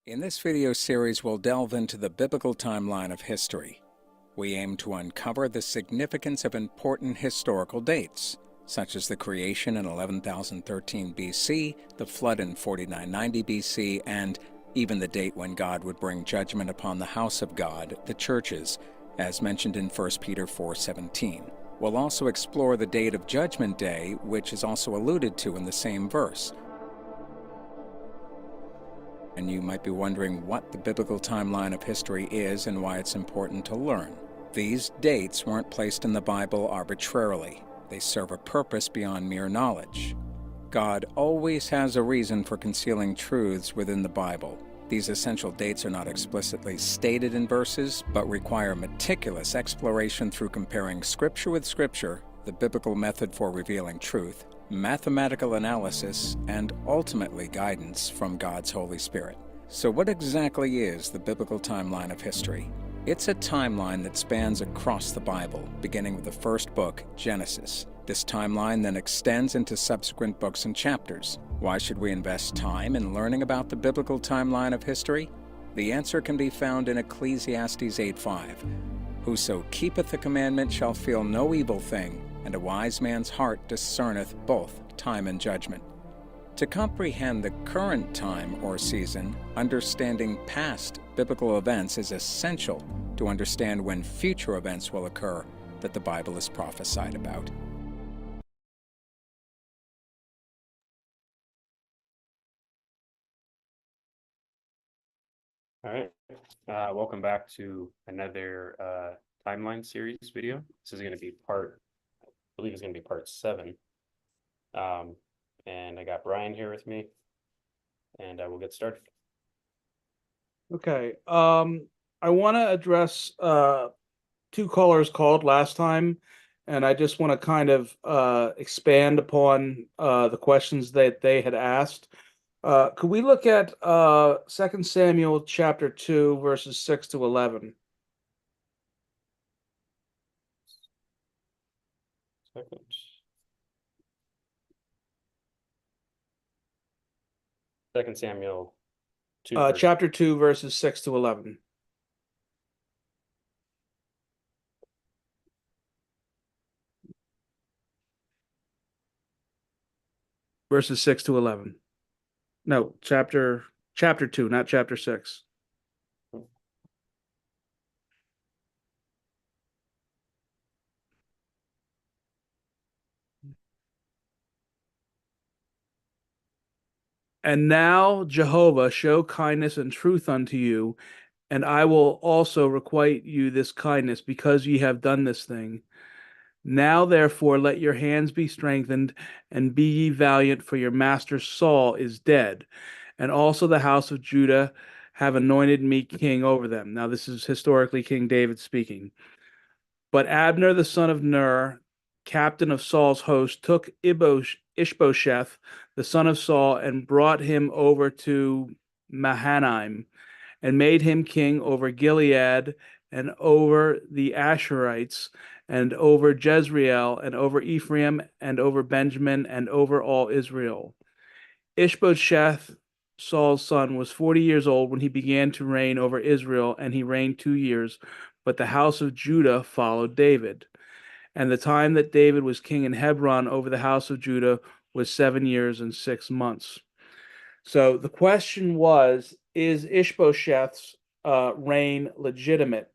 In this video series, we'll delve into the biblical timeline of history. We aim to uncover the significance of important historical dates, such as the creation in 11,013 BC, the flood in 4990 BC, and even the date when God would bring judgment upon the house of God, the churches, as mentioned in 1 Peter 4:17. We'll also explore the date of Judgment Day, which is also alluded to in the same verse. And you might be wondering what the biblical timeline of history is and why it's important to learn. These dates weren't placed in the Bible arbitrarily. They serve a purpose beyond mere knowledge. God always has a reason for concealing truths within the Bible. These essential dates are not explicitly stated in verses, but require meticulous exploration through comparing Scripture with Scripture, the biblical method for revealing truth, mathematical analysis, and ultimately guidance from God's Holy Spirit. So what exactly is the biblical timeline of history? It's a timeline that spans across the Bible, beginning with the first book, Genesis. This timeline then extends into subsequent books and chapters. Why should we invest time in learning about the biblical timeline of history? The answer can be found in Ecclesiastes 8:5. Whoso keepeth the commandment shall feel no evil thing, and a wise man's heart discerneth both time and judgment. To comprehend the current time or season, understanding past biblical events is essential to understand when future events will occur that the Bible is prophesied about. All right, welcome back to another timeline series video. This is going to be I believe it's going to be part 7. And I got Brian here with me, and we'll get started. Okay. I want to address two callers called last time, and I just want to kind of expand upon the questions that they had asked. Could we look at 2 Samuel chapter 2, verses 6 to 11? Second. Second Samuel 2. Chapter 2, verses 6 to 11. Verses 6 to 11. No, chapter 2, not chapter 6. And now, Jehovah, show kindness and truth unto you, and I will also requite you this kindness, because ye have done this thing. Now, therefore, let your hands be strengthened, and be ye valiant, for your master Saul is dead, and also the house of Judah have anointed me king over them. Now, this is historically King David speaking. But Abner, the son of Ner, captain of Saul's host, took Ishbosheth, the son of Saul, and brought him over to Mahanaim, and made him king over Gilead, and over the Asherites, and over Jezreel, and over Ephraim, and over Benjamin, and over all Israel. Ishbosheth, Saul's son, was 40 years old when he began to reign over Israel, and he reigned 2 years. But the house of Judah followed David. And the time that David was king in Hebron over the house of Judah was 7 years and 6 months. So the question was, is Ishbosheth's reign legitimate?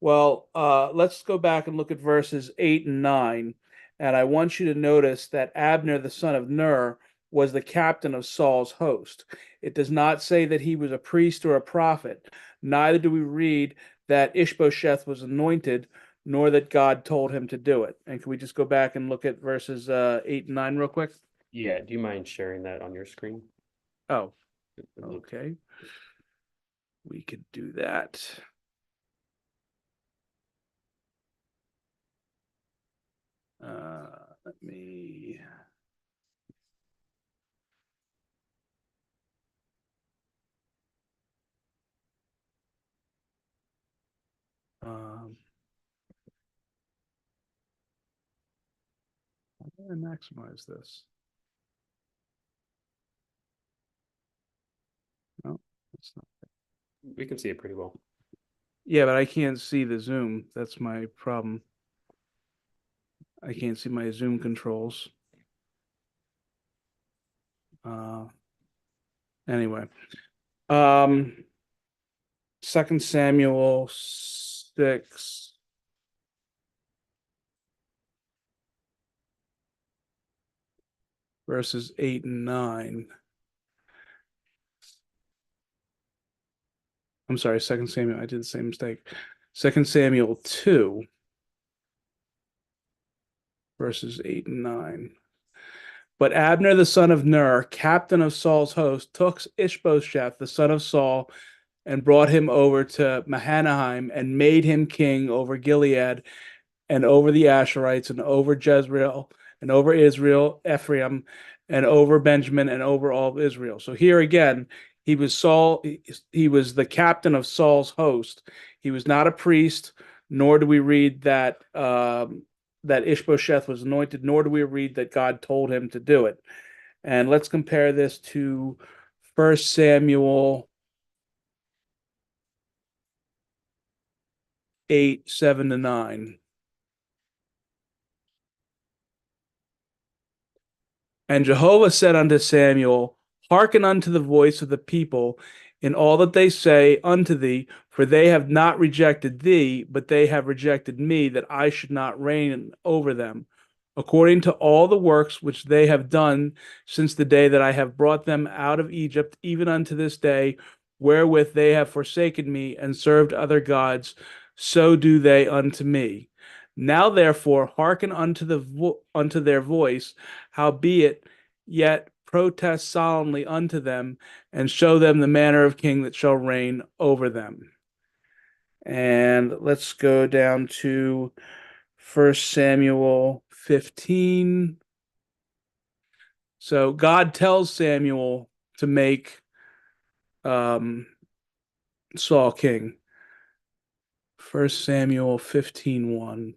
Well, let's go back and look at verses 8 and 9. And I want you to notice that Abner, the son of Ner, was the captain of Saul's host. It does not say that he was a priest or a prophet. Neither do we read that Ishbosheth was anointed, nor that God told him to do it. And can we just go back and look at verses 8 and 9 real quick? Yeah, do you mind sharing that on your screen? Oh, okay. We could do that. Let me... how do I maximize this? No, that's not it. We can see it pretty well. Yeah, but I can't see the zoom. That's my problem. I can't see my zoom controls. Anyway, 2 Samuel 6. Verses 8 and 9. I'm sorry, 2 Samuel. I did the same mistake. 2 Samuel 2, verses 8 and 9. But Abner the son of Ner, captain of Saul's host, took Ishbosheth the son of Saul and brought him over to Mahanaim and made him king over Gilead and over the Asherites and over Jezreel and over Israel, Ephraim, and over Benjamin and over all of Israel. So here again, he was the captain of Saul's host. He was not a priest, nor do we read that that Ishbosheth was anointed, nor do we read that God told him to do it. And let's compare this to 1 Samuel 8, 7 to 9. And Jehovah said unto Samuel, Hearken unto the voice of the people in all that they say unto thee, for they have not rejected thee, but they have rejected me, that I should not reign over them, according to all the works which they have done since the day that I have brought them out of Egypt, even unto this day, wherewith they have forsaken me and served other gods, so do they unto me. Now therefore hearken unto their voice, howbeit yet protest solemnly unto them, and show them the manner of king that shall reign over them. And let's go down to 1 Samuel 15. So God tells Samuel to make Saul king. 1 Samuel 15:1.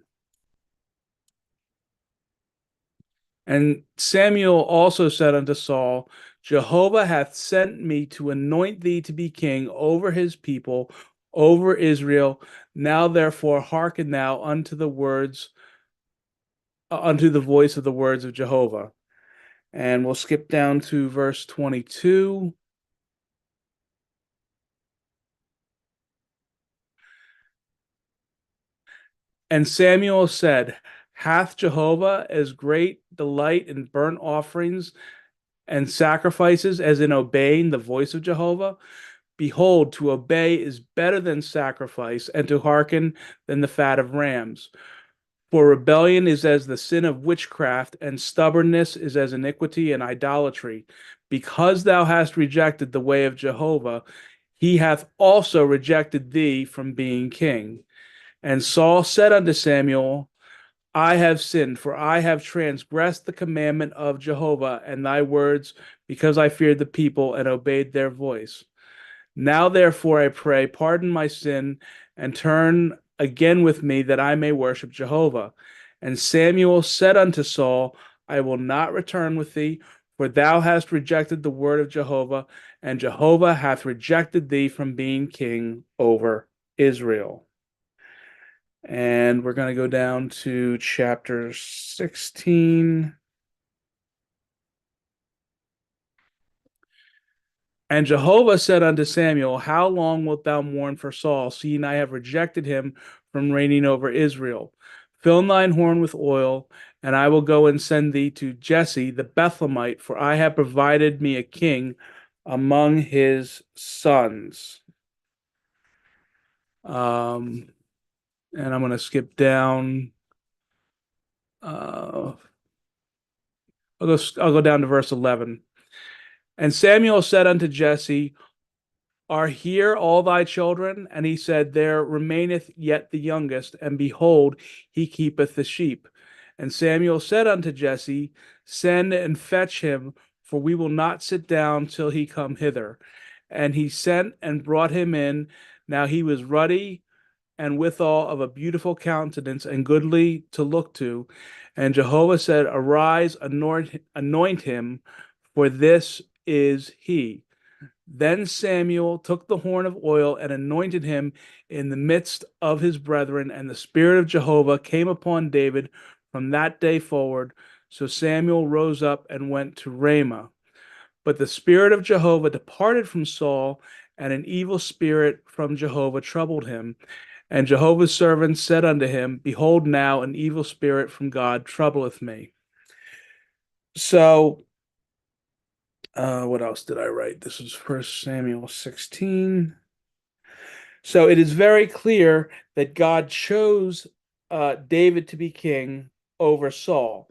And Samuel also said unto Saul, Jehovah hath sent me to anoint thee to be king over his people, over Israel. Now therefore hearken thou unto the words, unto the voice of the words of Jehovah. And we'll skip down to verse 22. And Samuel said, Hath Jehovah as great delight in burnt offerings and sacrifices as in obeying the voice of Jehovah? Behold, to obey is better than sacrifice, and to hearken than the fat of rams. For rebellion is as the sin of witchcraft, and stubbornness is as iniquity and idolatry. Because thou hast rejected the way of Jehovah, he hath also rejected thee from being king. And Saul said unto Samuel, I have sinned, for I have transgressed the commandment of Jehovah and thy words, because I feared the people and obeyed their voice. Now therefore I pray, pardon my sin, and turn again with me, that I may worship Jehovah. And Samuel said unto Saul, I will not return with thee, for thou hast rejected the word of Jehovah, and Jehovah hath rejected thee from being king over Israel. And we're going to go down to chapter 16. And Jehovah said unto Samuel, How long wilt thou mourn for Saul, seeing I have rejected him from reigning over Israel? Fill thine horn with oil, and I will go and send thee to Jesse the Bethlehemite, for I have provided me a king among his sons. And I'm going to skip down. I'll go down to verse 11. And Samuel said unto Jesse, Are here all thy children? And he said, There remaineth yet the youngest, and behold, he keepeth the sheep. And Samuel said unto Jesse, Send and fetch him, for we will not sit down till he come hither. And he sent and brought him in. Now he was ruddy, and withal of a beautiful countenance, and goodly to look to. And Jehovah said, Arise, anoint him, for this is he. Then Samuel took the horn of oil and anointed him in the midst of his brethren, and the Spirit of Jehovah came upon David from that day forward. So Samuel rose up and went to Ramah. But the Spirit of Jehovah departed from Saul, and an evil spirit from Jehovah troubled him. And Jehovah's servant said unto him, Behold, now an evil spirit from God troubleth me. So, what else did I write? This is 1 Samuel 16. So it is very clear that God chose David to be king over Saul.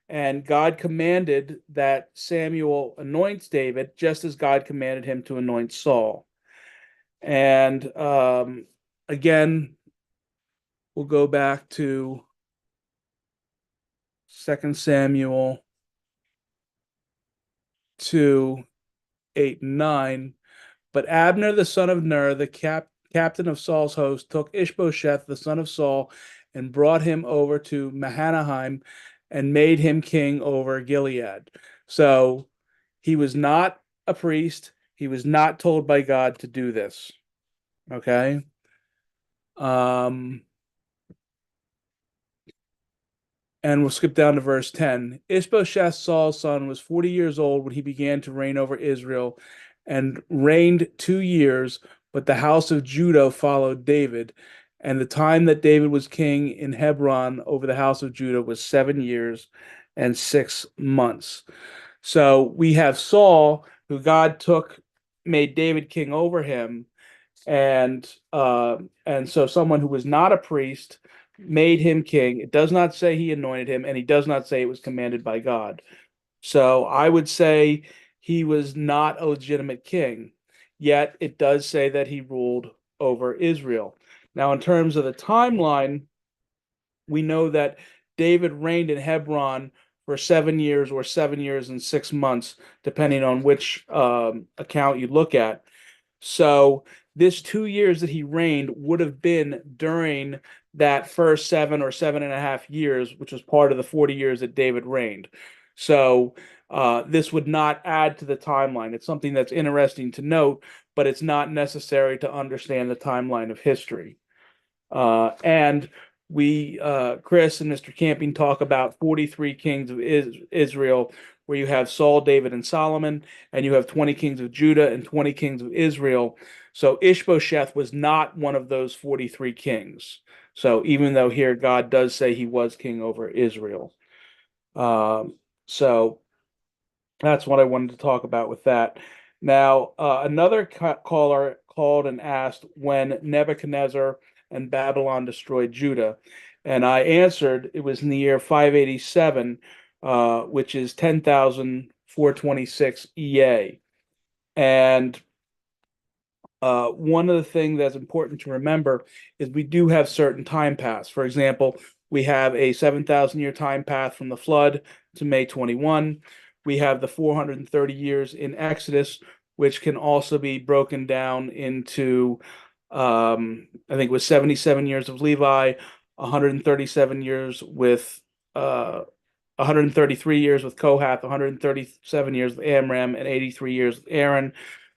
And God commanded that Samuel anoints David just as God commanded him to anoint Saul. And again, we'll go back to 2 Samuel 2, 8, and 9. But Abner the son of Ner, the captain of Saul's host, took Ishbosheth the son of Saul and brought him over to Mahanaim and made him king over Gilead. So he was not a priest. He was not told by God to do this. Okay. And we'll skip down to verse 10. Ishbosheth, Saul's son, was 40 years old when he began to reign over Israel and reigned 2 years, but the house of Judah followed David. And the time that David was king in Hebron over the house of Judah was 7 years and 6 months. So we have Saul, who God made David king over him, and so someone who was not a priest made him king. It does not say he anointed him, and he does not say it was commanded by God. So I would say he was not a legitimate king, yet it does say that he ruled over Israel. Now, in terms of the timeline, we know that David reigned in Hebron for 7 years or 7 years and 6 months, depending on which account you look at. So this 2 years that he reigned would have been during that first 7 or 7.5 years, which was part of the 40 years that David reigned. So this would not add to the timeline. It's something that's interesting to note, but it's not necessary to understand the timeline of history. And Chris and Mr. Camping talk about 43 kings of Israel, where you have Saul, David, and Solomon, and you have 20 kings of Judah and 20 kings of Israel. So Ishbosheth was not one of those 43 kings. So even though here God does say he was king over Israel. So that's what I wanted to talk about with that. Now, another caller called and asked when Nebuchadnezzar and Babylon destroyed Judah. And I answered it was in the year 587, which is 10,426 EA. And one of the things that's important to remember is we do have certain time paths. For example, we have a 7,000-year time path from the flood to May 21. We have the 430 years in Exodus, which can also be broken down into, I think it was 77 years of Levi, 137 years with 133 years with Kohath, 137 years with Amram, and 83 years with Aaron.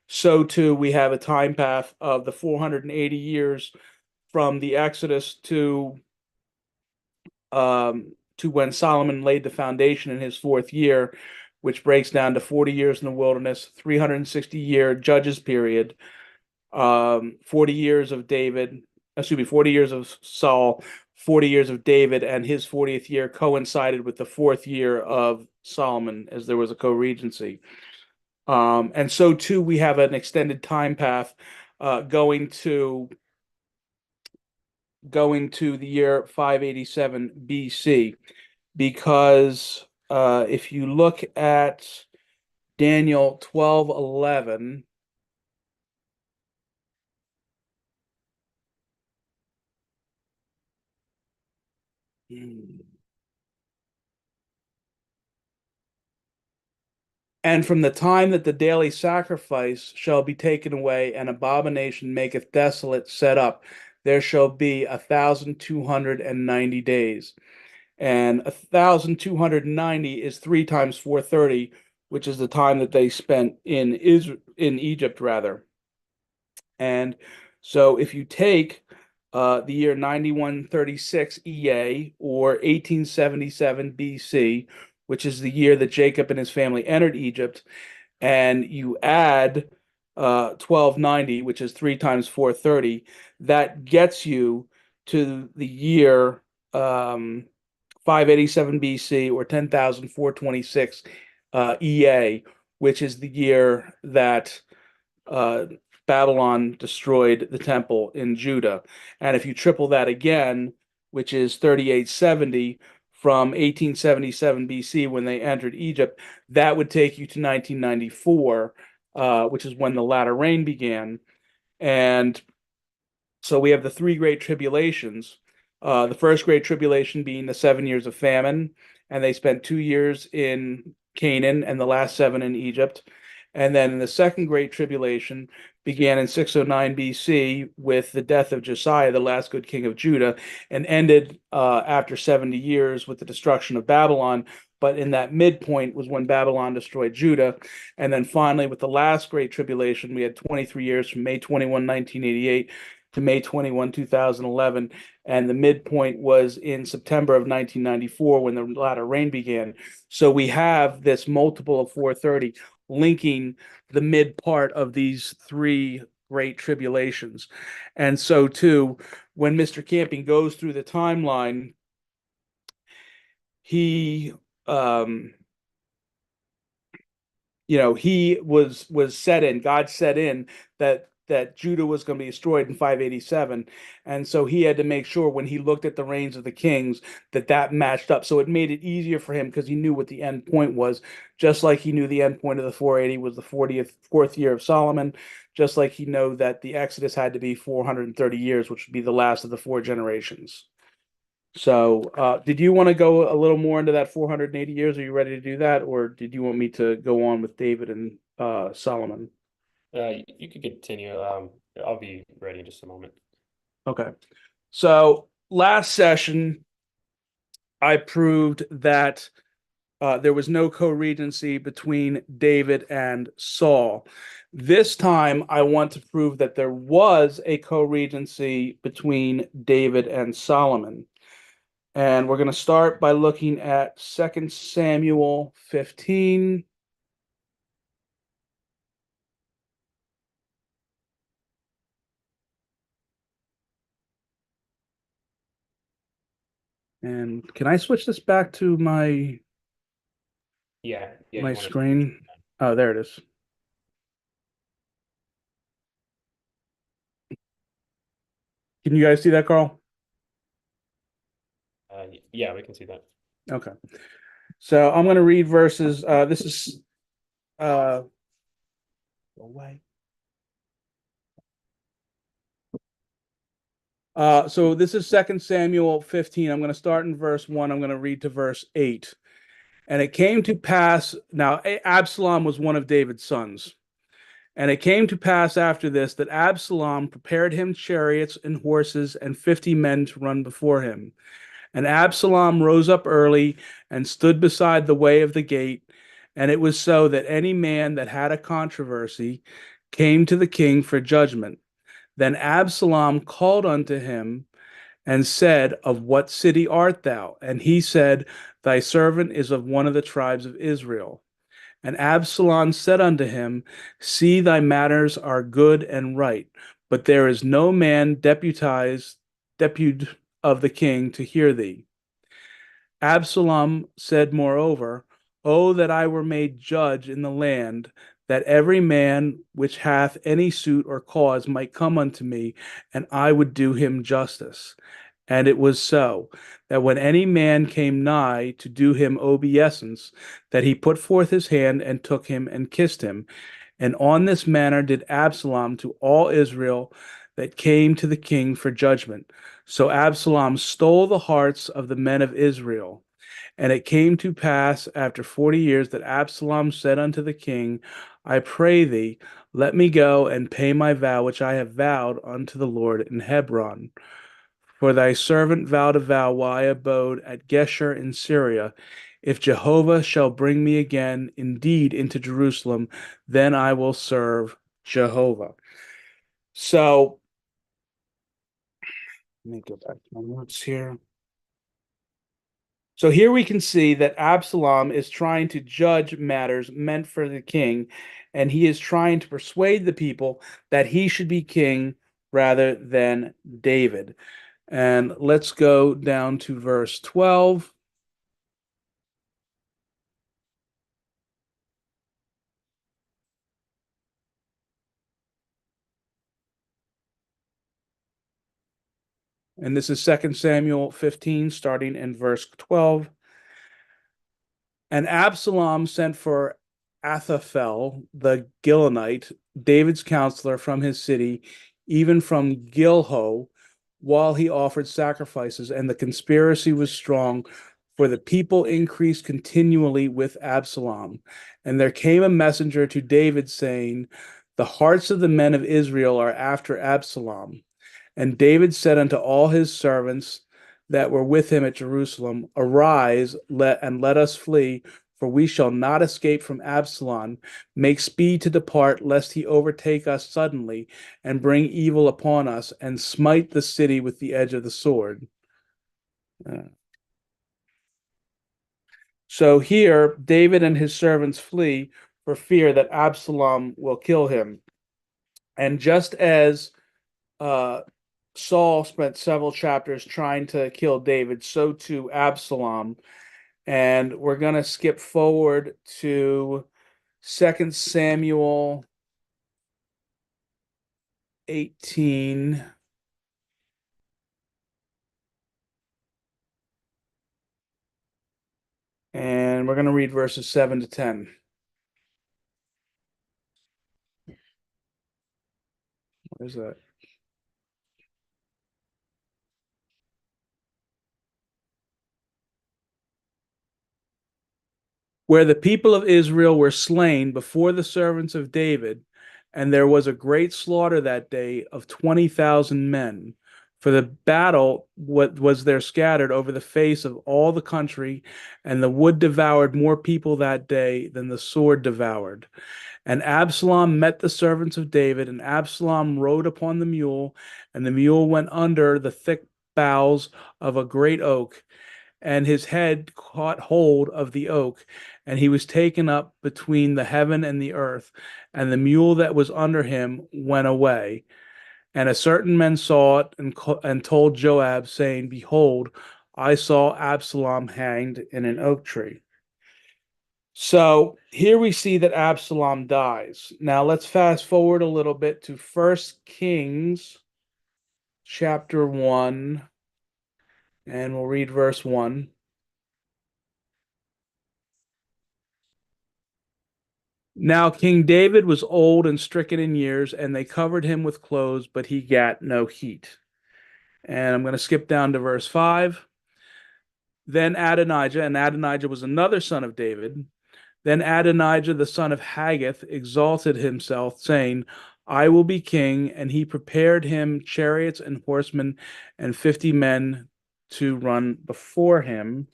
So too, we have a time path of the 480 years from the Exodus to when Solomon laid the foundation in his 4th year, which breaks down to 40 years in the wilderness, 360-year judges period, 40 years of 40 years of Saul, 40 years of David, and his 40th year coincided with the 4th year of Solomon, as there was a co-regency. And so too, we have an extended time path going to the year 587 BC, because if you look at Daniel 12:11, and from the time that the daily sacrifice shall be taken away, and abomination maketh desolate set up, there shall be 1,290 days. And 1,290 is 3 times 430, which is the time that they spent in Egypt rather. And so if you take the year 9136 EA or 1877 BC, which is the year that Jacob and his family entered Egypt, and you add 1290, which is 3 times 430, that gets you to the year 587 BC or 10,426 EA, which is the year that uh, Babylon destroyed the temple in Judah. And if you triple that again, which is 3870 from 1877 BC when they entered Egypt, that would take you to 1994, which is when the latter rain began. And so we have the 3 great tribulations. The first great tribulation being the 7 years of famine, and they spent 2 years in Canaan and the last 7 in Egypt. And then the second great tribulation began in 609 BC with the death of Josiah, the last good king of Judah, and ended after 70 years with the destruction of Babylon. But in that midpoint was when Babylon destroyed Judah. And then finally, with the last great tribulation, we had 23 years from May 21, 1988 to May 21, 2011. And the midpoint was in September of 1994 when the latter rain began. So we have this multiple of 430 linking the mid part of these 3 great tribulations. And so too, when Mr. Camping goes through the timeline, he he was set in, God set in that Judah was going to be destroyed in 587. And so he had to make sure when he looked at the reigns of the kings that matched up. So it made it easier for him because he knew what the end point was, just like he knew the end point of the 480 was the 4th year of Solomon, just like he knew that the Exodus had to be 430 years, which would be the last of the 4 generations. So did you want to go a little more into that 480 years? Are you ready to do that? Or did you want me to go on with David and Solomon? You could continue. I'll be ready in just a moment. Okay. So last session, I proved that there was no co-regency between David and Saul. This time, I want to prove that there was a co-regency between David and Solomon. And we're going to start by looking at 2 Samuel 15. And can I switch this back to my my screen? Oh, there it is. Can you guys see that, Carl? Yeah, we can see that. Okay. So I'm going to read verses. This is away. So this is 2 Samuel 15. I'm going to start in verse 1. I'm going to read to verse 8. And it came to pass, now Absalom was one of David's sons. And it came to pass after this that Absalom prepared him chariots and horses and 50 men to run before him. And Absalom rose up early and stood beside the way of the gate. And it was so that any man that had a controversy came to the king for judgment. Then Absalom called unto him and said, Of what city art thou? And he said, Thy servant is of one of the tribes of Israel. And Absalom said unto him, See, thy matters are good and right, but there is no man deputed of the king to hear thee. Absalom said moreover, Oh, that I were made judge in the land, that every man which hath any suit or cause might come unto me, and I would do him justice. And it was so, that when any man came nigh to do him obeisance, that he put forth his hand and took him and kissed him. And on this manner did Absalom to all Israel that came to the king for judgment. So Absalom stole the hearts of the men of Israel. And it came to pass after 40 years that Absalom said unto the king, I pray thee, let me go and pay my vow which I have vowed unto the Lord in Hebron. For thy servant vowed a vow while I abode at Geshur in Syria. If Jehovah shall bring me again indeed into Jerusalem, then I will serve Jehovah. So let me go back to my notes here. So here we can see that Absalom is trying to judge matters meant for the king, and he is trying to persuade the people that he should be king rather than David. And let's go down to verse 12. And this is 2 Samuel 15, starting in verse 12. And Absalom sent for Ahithophel the Gilonite, David's counselor, from his city, even from Gilho, while he offered sacrifices. And the conspiracy was strong, for the people increased continually with Absalom. And there came a messenger to David, saying, the hearts of the men of Israel are after Absalom. And David said unto all his servants that were with him at Jerusalem, arise, let us flee, for we shall not escape from Absalom. Make speed to depart, lest he overtake us suddenly, and bring evil upon us, and smite the city with the edge of the sword. So here, David and his servants flee for fear that Absalom will kill him. And just as Saul spent several chapters trying to kill David, so too Absalom. And we're going to skip forward to 2 Samuel 18. And we're going to read verses 7 to 10. What is that? Where the people of Israel were slain before the servants of David, and there was a great slaughter that day of 20,000 men. For the battle was there scattered over the face of all the country, and the wood devoured more people that day than the sword devoured. And Absalom met the servants of David, and Absalom rode upon the mule, and the mule went under the thick boughs of a great oak, and his head caught hold of the oak, and he was taken up between the heaven and the earth, and the mule that was under him went away. And a certain man saw it and told Joab, saying, behold, I saw Absalom hanged in an oak tree. So here we see that Absalom dies. Now let's fast forward a little bit to 1 Kings chapter 1, and we'll read verse 1. Now King David was old and stricken in years, and they covered him with clothes, but he got no heat. And I'm going to skip down to verse 5. Then Adonijah, and Adonijah was another son of David. Then Adonijah, the son of Haggith, exalted himself, saying, I will be king. And he prepared him chariots and horsemen and 50 men to run before him.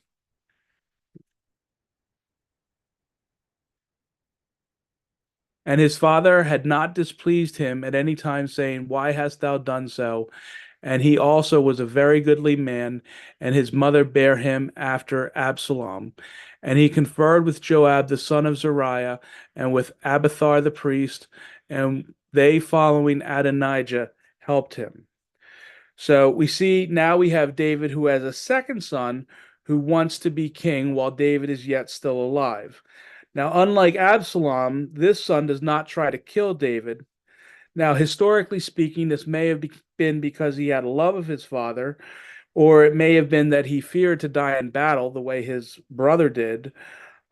And his father had not displeased him at any time, saying, why hast thou done so? And he also was a very goodly man, and his mother bare him after Absalom. And he conferred with Joab the son of Zeruiah, and with Abiathar the priest, and they, following Adonijah, helped him. So we see now we have David, who has a second son who wants to be king while David is yet still alive. Now, unlike Absalom, this son does not try to kill David. Now, historically speaking, this may have been because he had a love of his father, or it may have been that he feared to die in battle the way his brother did.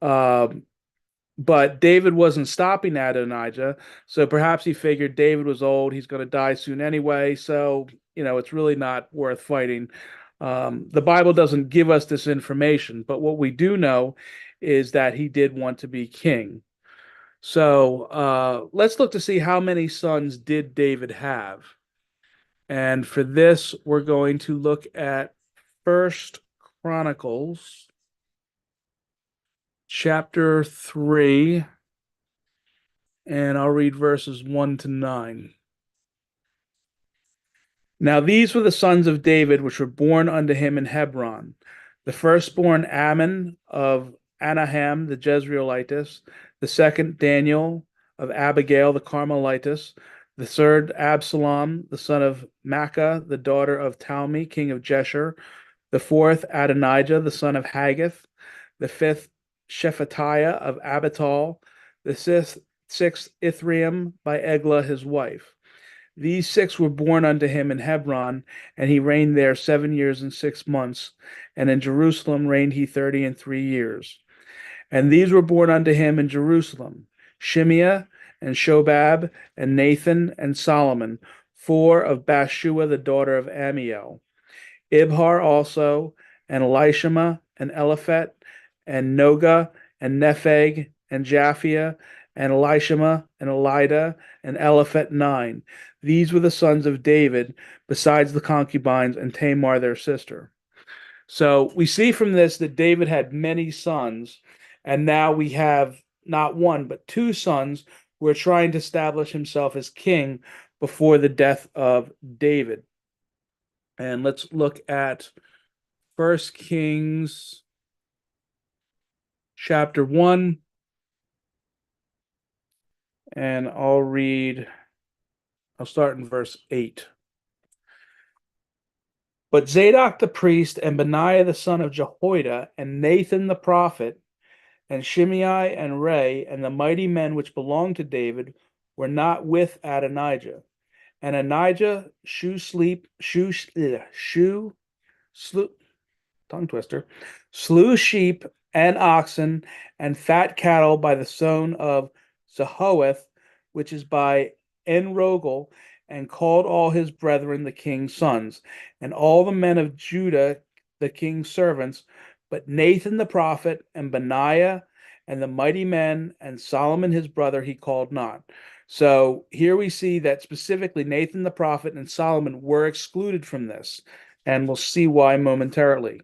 But David wasn't stopping Adonijah, so perhaps he figured David was old, he's going to die soon anyway, so, it's really not worth fighting. The Bible doesn't give us this information, but what we do know is that he did want to be king. So let's look to see how many sons did David have. And for this, we're going to look at First Chronicles chapter 3, and I'll read verses 1 to 9. Now these were the sons of David which were born unto him in Hebron. The firstborn Ammon of Anaham the Jezreelitess, the second Daniel of Abigail the Carmelitess, the third Absalom the son of Maacah the daughter of Talmi king of Jeshur, the fourth Adonijah the son of Haggith, the fifth Shephatiah of Abital, the sixth Ithream by Eglah his wife. These six were born unto him in Hebron, and he reigned there 7 years and 6 months. And in Jerusalem reigned he 30 and 3 years. And these were born unto him in Jerusalem: Shimeah, and Shobab, and Nathan, and Solomon, four of Bathshua the daughter of Amiel. Ibhar also, and Elishama, and Eliphet, and Noga, and Nepheg, and Japhia, and Elishama, and Elida, and Eliphet 9. These were the sons of David, besides the concubines and Tamar their sister. So we see from this that David had many sons, and now we have not one, but two sons who are trying to establish himself as king before the death of David. And let's look at 1 Kings chapter 1, and I'll start in verse 8. But Zadok the priest, and Benaiah the son of Jehoiada, and Nathan the prophet, and Shimei and Ray, and the mighty men which belonged to David, were not with Adonijah. And Adonijah slew sheep and oxen and fat cattle by the zone of Zehoeth, which is by En-rogel, and called all his brethren the king's sons, and all the men of Judah the king's servants, but Nathan the prophet, and Benaiah, and the mighty men, and Solomon his brother he called not. So here we see that specifically Nathan the prophet and Solomon were excluded from this, and we'll see why momentarily.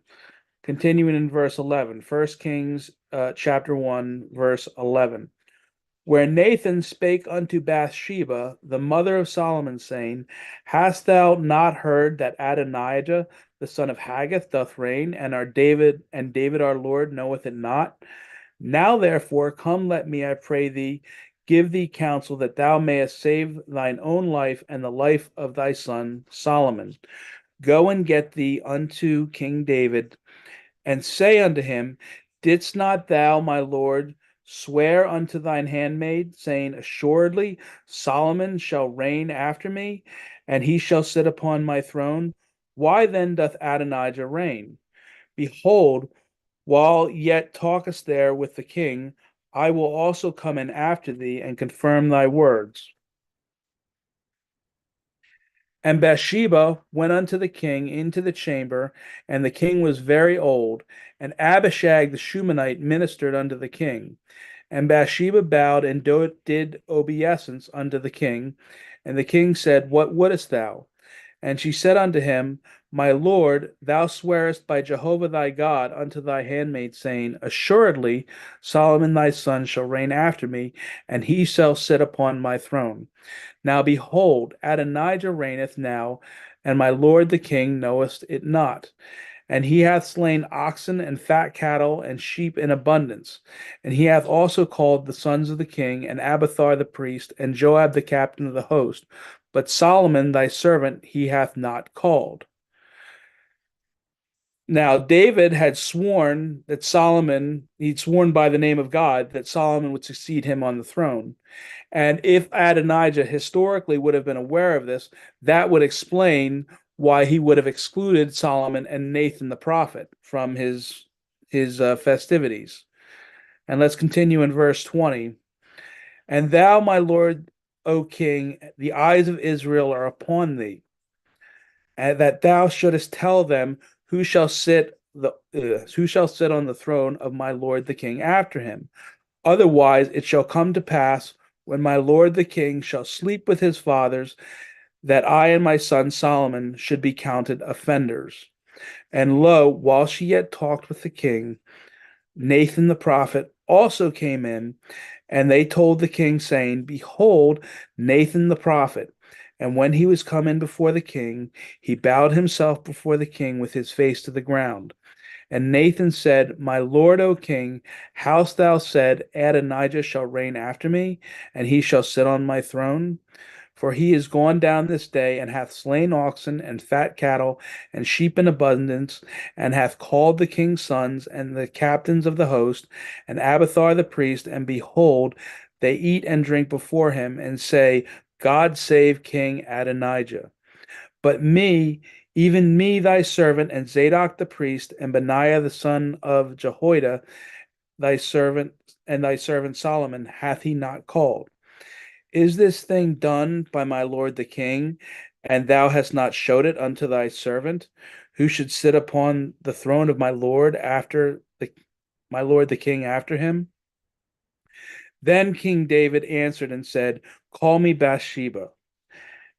Continuing in verse 11, 1 Kings chapter 1, verse 11. Where Nathan spake unto Bathsheba, the mother of Solomon, saying, Hast thou not heard that Adonijah, the son of Haggith, doth reign, and David our Lord knoweth it not? Now therefore come, let me, I pray thee, give thee counsel, that thou mayest save thine own life and the life of thy son Solomon. Go and get thee unto King David, and say unto him, Didst not thou, my lord, swear unto thine handmaid, saying, Assuredly Solomon shall reign after me, and he shall sit upon my throne? Why then doth Adonijah reign? Behold, while yet talkest there with the king, I will also come in after thee, and confirm thy words. And Bathsheba went unto the king into the chamber, and the king was very old. And Abishag the Shunammite ministered unto the king. And Bathsheba bowed and did obeisance unto the king. And the king said, What wouldest thou? And she said unto him, My lord, thou swearest by Jehovah thy God unto thy handmaid, saying, Assuredly Solomon thy son shall reign after me, and he shall sit upon my throne. Now behold, Adonijah reigneth now, and my lord the king knoweth it not. And he hath slain oxen and fat cattle and sheep in abundance. And he hath also called the sons of the king, and Abiathar the priest, and Joab the captain of the host. But Solomon thy servant he hath not called. Now David had sworn that he'd sworn by the name of God that Solomon would succeed him on the throne. And if Adonijah historically would have been aware of this, that would explain why he would have excluded Solomon and Nathan the prophet from his festivities. And let's continue in verse 20. And thou, my lord, O king, the eyes of Israel are upon thee, and that thou shouldest tell them who shall sit on the throne of my lord the king after him. Otherwise it shall come to pass, when my lord the king shall sleep with his fathers, that I and my son Solomon should be counted offenders. And lo, while she yet talked with the king, Nathan the prophet also came in, and they told the king, saying, Behold, Nathan the prophet. And when he was come in before the king, he bowed himself before the king with his face to the ground. And Nathan said, My lord, O king, hast thou said, Adonijah shall reign after me, and he shall sit on my throne? For he is gone down this day, and hath slain oxen, and fat cattle, and sheep in abundance, and hath called the king's sons, and the captains of the host, and Abiathar the priest, and behold, they eat and drink before him, and say, God save King Adonijah. But me, even me thy servant, and Zadok the priest, and Benaiah the son of Jehoiada, thy servant, and thy servant Solomon, hath he not called? Is this thing done by my lord the king, and thou hast not showed it unto thy servant, who should sit upon the throne of my lord the king after him? Then King David answered and said, Call me Bathsheba.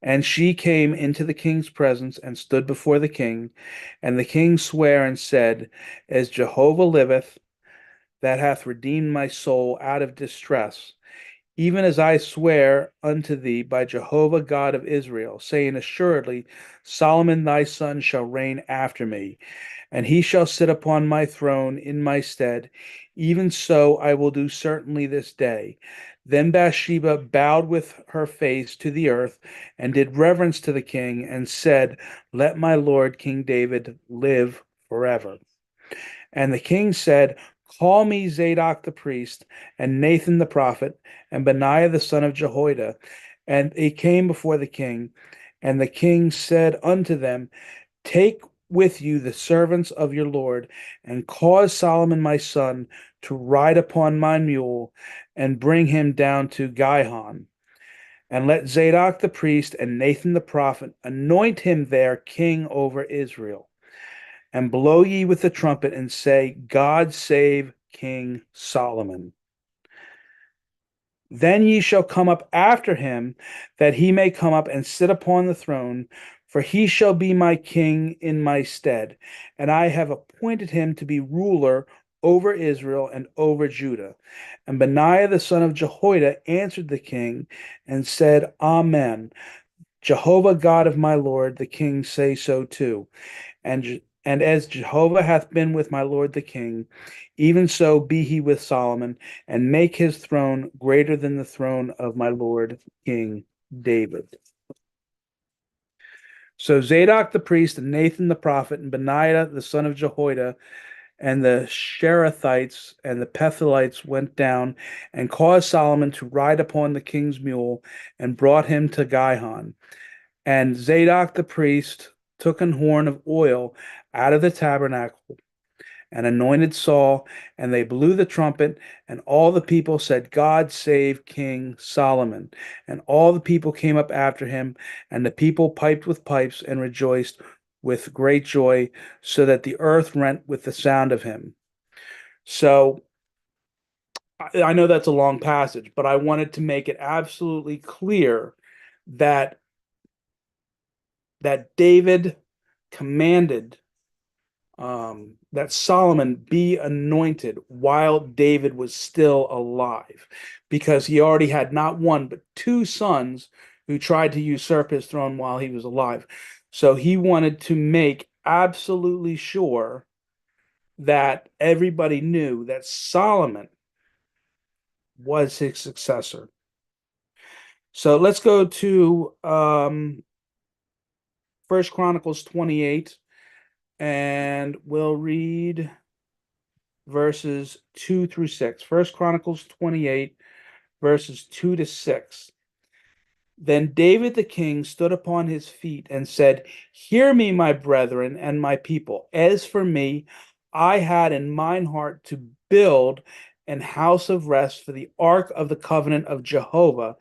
And she came into the king's presence and stood before the king. And the king sware and said, As Jehovah liveth, that hath redeemed my soul out of distress, even as I swear unto thee by Jehovah God of Israel, saying, Assuredly, Solomon thy son shall reign after me, and he shall sit upon my throne in my stead. Even so I will do certainly this day. Then Bathsheba bowed with her face to the earth, and did reverence to the king, and said, Let my lord King David live forever. And the king said, Call me Zadok the priest, and Nathan the prophet, and Benaiah the son of Jehoiada. And they came before the king. And the king said unto them, Take with you the servants of your Lord, and cause Solomon my son to ride upon my mule, and bring him down to Gihon. And let Zadok the priest and Nathan the prophet anoint him there king over Israel. And blow ye with the trumpet, and say, God save King Solomon. Then ye shall come up after him, that he may come up and sit upon the throne, for he shall be my king in my stead. And I have appointed him to be ruler over Israel and over Judah. And Benaiah the son of Jehoiada answered the king and said, Amen. Jehovah God of my Lord, the king, say so too. And as Jehovah hath been with my lord the king, even so be he with Solomon, and make his throne greater than the throne of my lord King David. So Zadok the priest, and Nathan the prophet, and Benaiah the son of Jehoiada, and the Sherethites and the Pethelites went down and caused Solomon to ride upon the king's mule, and brought him to Gihon. And Zadok the priest took an horn of oil out of the tabernacle and anointed Saul, and they blew the trumpet, and all the people said, God save King Solomon. And all the people came up after him, and the people piped with pipes and rejoiced with great joy, so that the earth rent with the sound of him. So I know that's a long passage, but I wanted to make it absolutely clear that David commanded that Solomon be anointed while David was still alive, because he already had not one but two sons who tried to usurp his throne while he was alive. So he wanted to make absolutely sure that everybody knew that Solomon was his successor. So let's go to First Chronicles 28, and we'll read verses 2 through 6. First Chronicles 28, verses 2 to 6. Then David the king stood upon his feet and said, Hear me, my brethren and my people. As for me, I had in mine heart to build an house of rest for the ark of the covenant of Jehovah,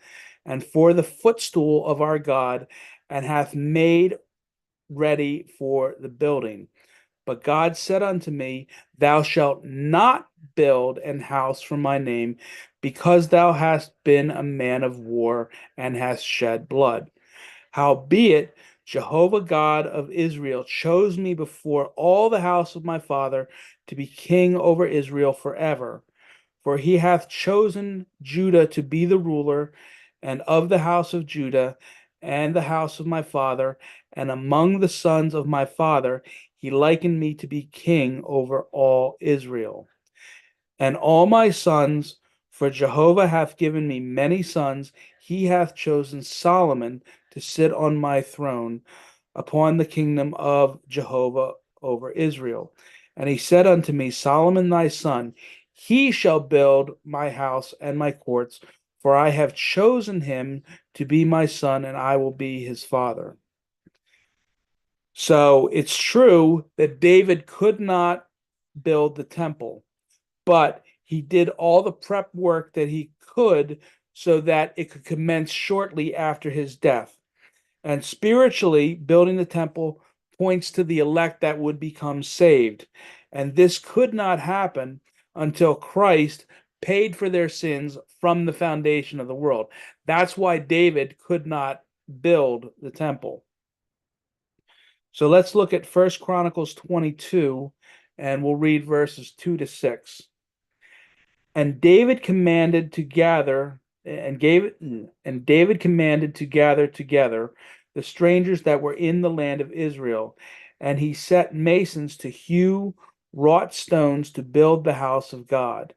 and for the footstool of our God, and hath made ready for the building. But God said unto me, Thou shalt not build an house for my name, because thou hast been a man of war, and hast shed blood. Howbeit, Jehovah God of Israel chose me before all the house of my father to be king over Israel forever. For he hath chosen Judah to be the ruler, and of the house of Judah, and the house of my father, and among the sons of my father, he likened me to be king over all Israel. And all my sons, for Jehovah hath given me many sons, he hath chosen Solomon to sit on my throne upon the kingdom of Jehovah over Israel. And he said unto me, Solomon thy son, he shall build my house and my courts, for I have chosen him to be my son, and I will be his father. So it's true that David could not build the temple, but he did all the prep work that he could so that it could commence shortly after his death. And spiritually, building the temple points to the elect that would become saved. And this could not happen until Christ paid for their sins from the foundation of the world. That's why David could not build the temple. So let's look at 1 Chronicles 22, and we'll read verses 2 to 6. And David commanded to gather together the strangers that were in the land of Israel, and he set masons to hew wrought stones to build the house of God.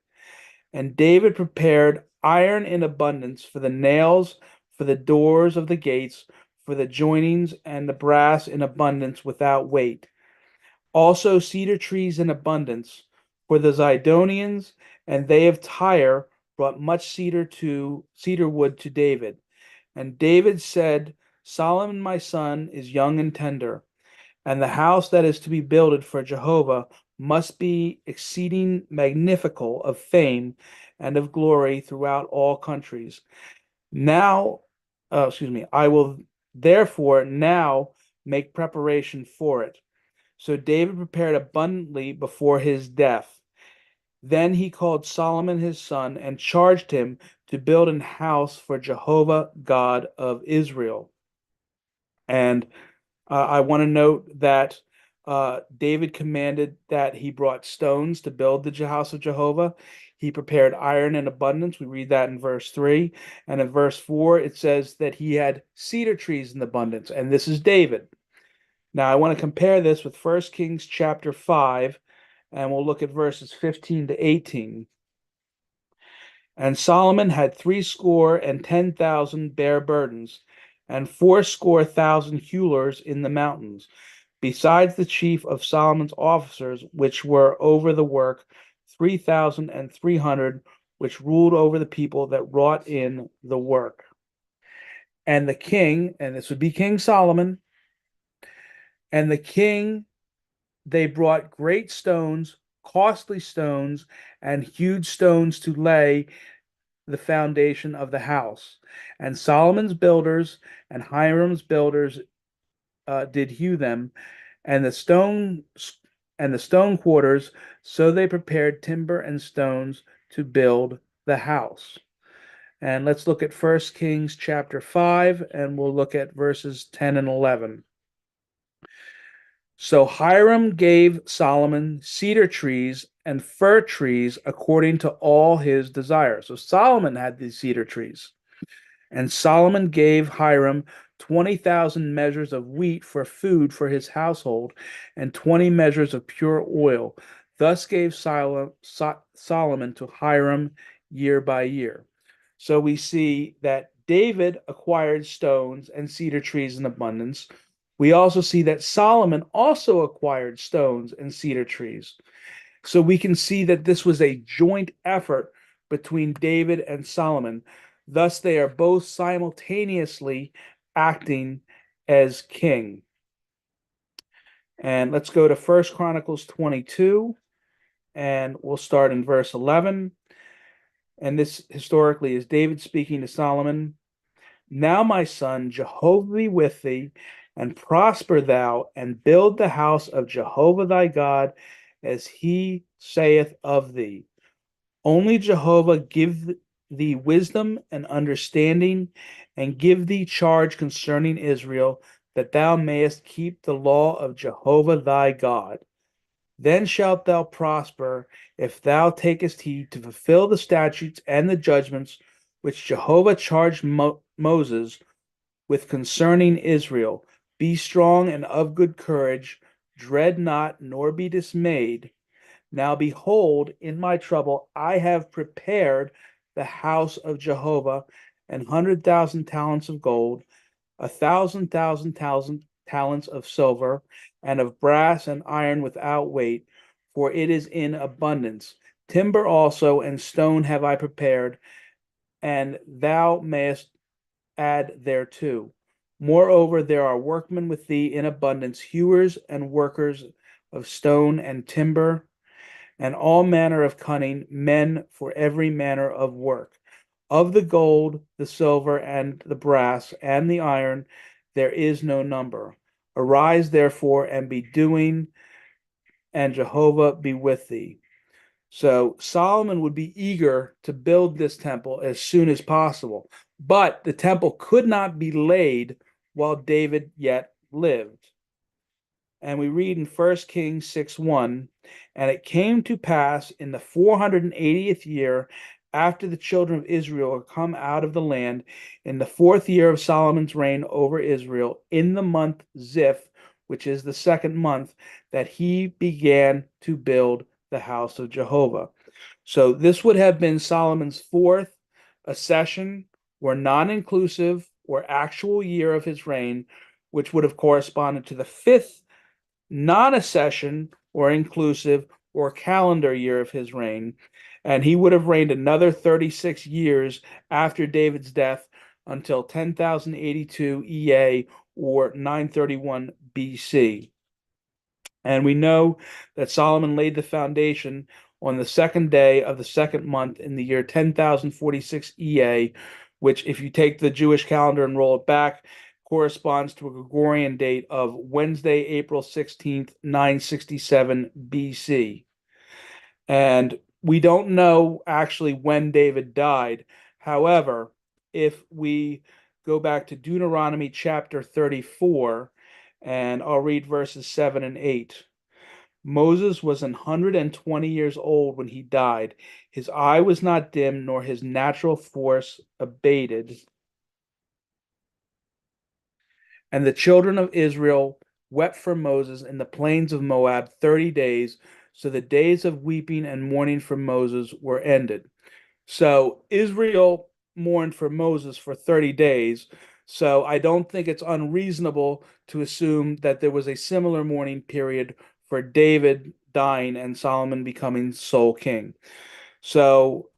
And David prepared iron in abundance for the nails, for the doors of the gates, for the joinings, and the brass in abundance without weight. Also cedar trees in abundance, for the Zidonians and they of Tyre brought much cedar wood to David. And David said, Solomon my son is young and tender, and the house that is to be builded for Jehovah must be exceeding magnifical of fame and of glory throughout all countries. I will therefore now make preparation for it. So David prepared abundantly before his death. Then he called Solomon his son and charged him to build an house for Jehovah God of Israel. And I want to note that David commanded that he brought stones to build the house of Jehovah. He prepared iron in abundance. We read that in verse 3. And in verse 4, it says that he had cedar trees in abundance. And this is David. Now, I want to compare this with 1 Kings chapter 5, and we'll look at verses 15 to 18. And Solomon had 70,010 bare burdens, and 80,000 hewlers in the mountains, besides the chief of Solomon's officers, which were over the work, 3,300, which ruled over the people that wrought in the work. And the king, and this would be King Solomon, and the king, they brought great stones, costly stones, and huge stones to lay the foundation of the house. And Solomon's builders and Hiram's builders did hew them, and the stone quarters. So they prepared timber and stones to build the house. And let's look at 1 Kings chapter 5, and we'll look at verses 10 and 11. So Hiram gave Solomon cedar trees and fir trees according to all his desire. So Solomon had these cedar trees. And Solomon gave Hiram 20,000 measures of wheat for food for his household, and 20 measures of pure oil. Thus gave Solomon to Hiram year by year. So we see that David acquired stones and cedar trees in abundance. We also see that Solomon also acquired stones and cedar trees. So we can see that this was a joint effort between David and Solomon. Thus, they are both simultaneously acting as king. And let's go to 1 Chronicles 22, and we'll start in verse 11. And this historically is David speaking to Solomon. Now, my son, Jehovah be with thee, and prosper thou, and build the house of Jehovah thy God, as he saith of thee. Only Jehovah give thee wisdom and understanding, and give thee charge concerning Israel, that thou mayest keep the law of Jehovah thy God. Then shalt thou prosper if thou takest heed to fulfill the statutes and the judgments which Jehovah charged Moses with concerning Israel. Be strong and of good courage, dread not, nor be dismayed. Now behold, in my trouble I have prepared the house of Jehovah 100,000 talents of gold, 1,000 talents of silver, and of brass and iron without weight, for it is in abundance. Timber also and stone have I prepared, and thou mayest add thereto. Moreover, there are workmen with thee in abundance, hewers and workers of stone and timber, and all manner of cunning men for every manner of work. Of the gold, the silver, and the brass, and the iron, there is no number. Arise, therefore, and be doing, and Jehovah be with thee. So Solomon would be eager to build this temple as soon as possible, but the temple could not be laid while David yet lived. And we read in 1 Kings 6:1, and it came to pass in the 480th year after the children of Israel are come out of the land, in the 4th year of Solomon's reign over Israel, in the month Ziph, which is the 2nd month, that he began to build the house of Jehovah. So this would have been Solomon's fourth accession or non-inclusive or actual year of his reign, which would have corresponded to the fifth non-accession or inclusive or calendar year of his reign. And he would have reigned another 36 years after David's death until 10,082 EA or 931 BC. And we know that Solomon laid the foundation on the 2nd day of the 2nd month in the year 10,046 EA, which, if you take the Jewish calendar and roll it back, corresponds to a Gregorian date of Wednesday, April 16th, 967 BC. And we don't know actually when David died. However, if we go back to Deuteronomy chapter 34, and I'll read verses 7 and 8. Moses was 120 years old when he died. His eye was not dim, nor his natural force abated. And the children of Israel wept for Moses in the plains of Moab 30 days. So the days of weeping and mourning for Moses were ended. So Israel mourned for Moses for 30 days. So I don't think it's unreasonable to assume that there was a similar mourning period for David dying and Solomon becoming sole king. So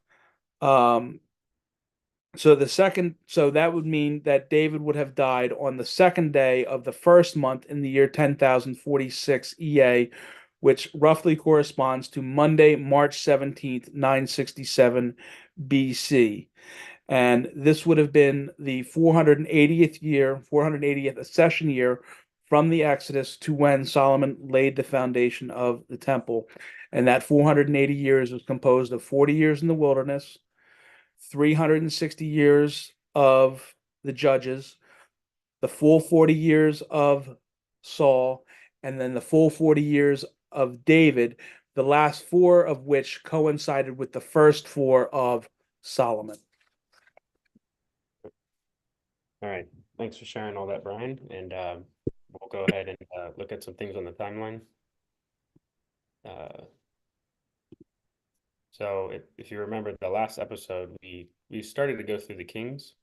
so that would mean that David would have died on the 2nd day of the 1st month in the year 10,046 EA, which roughly corresponds to Monday, March 17th, 967 BC. And this would have been the 480th accession year from the Exodus to when Solomon laid the foundation of the temple. And that 480 years was composed of 40 years in the wilderness, 360 years of the judges, the full 40 years of Saul, and then the full 40 years of David, the last 4 of which coincided with the first 4 of Solomon. All right, thanks for sharing all that, Brian. And we'll go ahead and look at some things on the timeline. So if you remember the last episode, we started to go through the kings,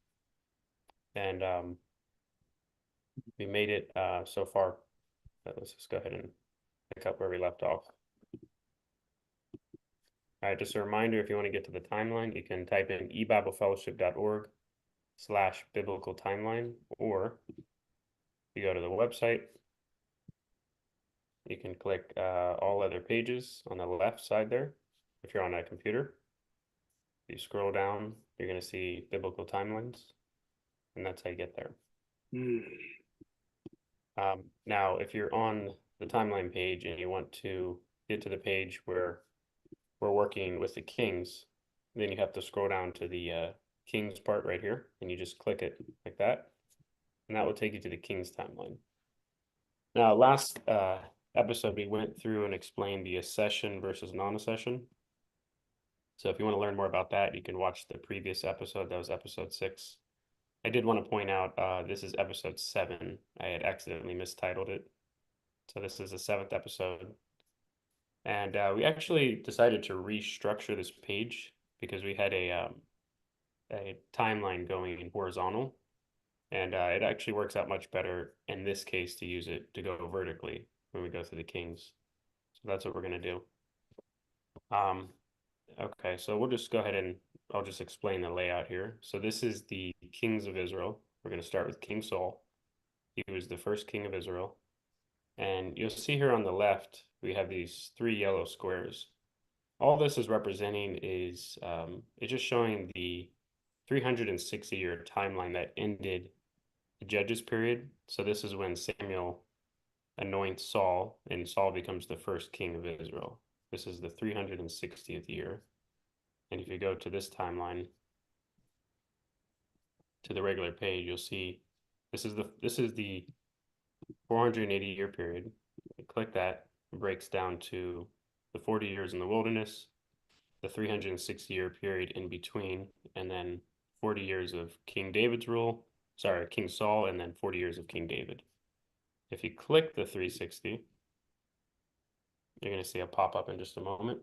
and we made it so far. Let's just go ahead and pick up where we left off. All right, just a reminder, if you want to get to the timeline, you can type in ebiblefellowship.org/biblical timeline, or you go to the website, you can click all other pages on the left side there. If you're on a computer, you scroll down, you're going to see biblical timelines, and that's how you get there. Now, if you're on the timeline page and you want to get to the page where we're working with the kings, then you have to scroll down to the kings part right here, and you just click it like that, and that will take you to the kings timeline. Now, last episode, we went through and explained the accession versus non-accession. So if you want to learn more about that, you can watch the previous episode. That was episode 6. I did want to point out this is episode 7. I had accidentally mistitled it. So this is the 7th episode. And we actually decided to restructure this page because we had a timeline going in horizontal. And it actually works out much better in this case to use it to go vertically when we go through the kings. So that's what we're going to do. Okay, so we'll just go ahead and I'll just explain the layout here. So this is the kings of Israel. We're going to start with King Saul. He was the first king of Israel. And you'll see here on the left, we have these 3 yellow squares. All this is representing is, it's just showing the 360-year timeline that ended the Judges period. So this is when Samuel anoints Saul, and Saul becomes the first king of Israel. This is the 360th year. And if you go to this timeline, to the regular page, you'll see this is the 480-year period. You click that, it breaks down to the 40 years in the wilderness, the 360-year period in between, and then 40 years of King David's rule, King Saul, and then 40 years of King David. If you click the 360, you're going to see a pop-up in just a moment.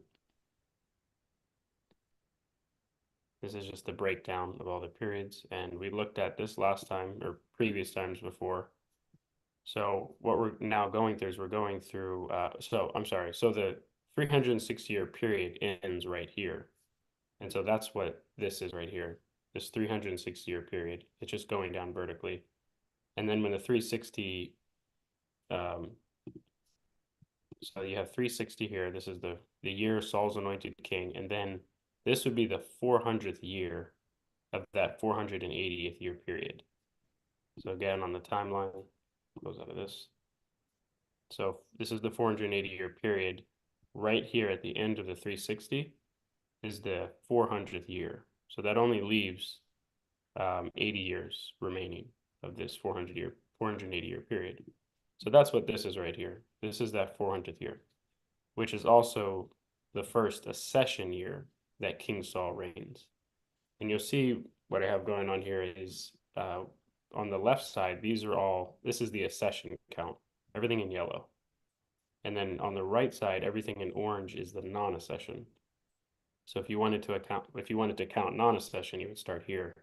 This is just the breakdown of all the periods, and we looked at this last time, or previous times before. So what we're now going through is we're going through, so the 360-year period ends right here. And so that's what this is right here, this 360-year period. It's just going down vertically. And then when the 360, so you have 360 here, this is the year Saul's anointed king, and then this would be the 400th year of that 480th year period. So again, on the timeline, goes out of this. So this is the 480-year period. Right here at the end of the 360 is the 400th year. So that only leaves 80 years remaining of this 480-year period. So that's what this is right here. This is that 400th year, which is also the first accession year that King Saul reigns. And you'll see what I have going on here is on the left side, this is the accession count, everything in yellow. And then on the right side, everything in orange is the non-accession. So if you wanted to count non-accession, you would start here